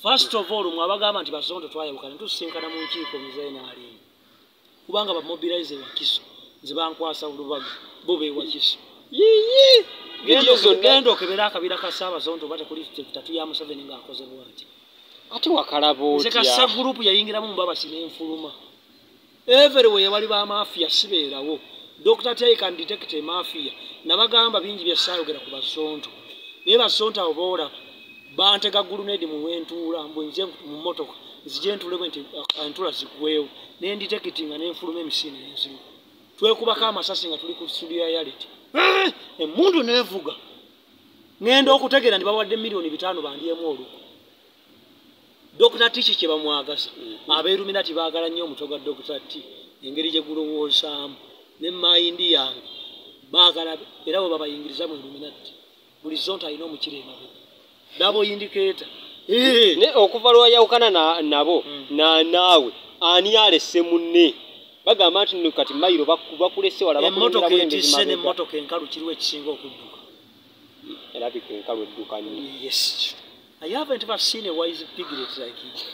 First of all mwabagamba nti Basonto twayawukana tusinkana mu nkiiko muzeena ali kubanga ba mobilize wakiso zibankwasa olubaga bo be wakiso gendo kebera akabira ka Basonto bate kuli tatu ya Museveni nga akoze bwati ati wakalabo nze kasa group yayingira mu mbaba sinenfuluma everywhere wali ba mafia sibeerawo Dr. Tay can detect a mafia nabagamba bingi bya sayogera ku Basonto ne Basonto abola bantega gulunedi mu wentuula mbonje mu motoka zijentule bwenti antula zikwewo ne detecting ne nfuluma emisine enzimu twekuba kama sasa nga tuli ku studio ya reality emundu nevuga ngenda okutegera ndi bawadde milioni 5 bandiemu oluku Dr. Tichi kye bamwagasa abeeruminati baagala nnyo omutoga Dr. T engeri gye gulowoozaamu ne mayindi yange baagala era bo babayingiriza mu Illuminati buli zonta alina omukirema double indicator ne okuva lwa yawukana nabo naawe ani alese munne bagamba nti kati mayiro bakulese wala bakulengera bwengezi ne motoka enkalu kiriwe kisinga okudduka era bikenkalu edduka yes I haven't ever seen a wise piglet like it.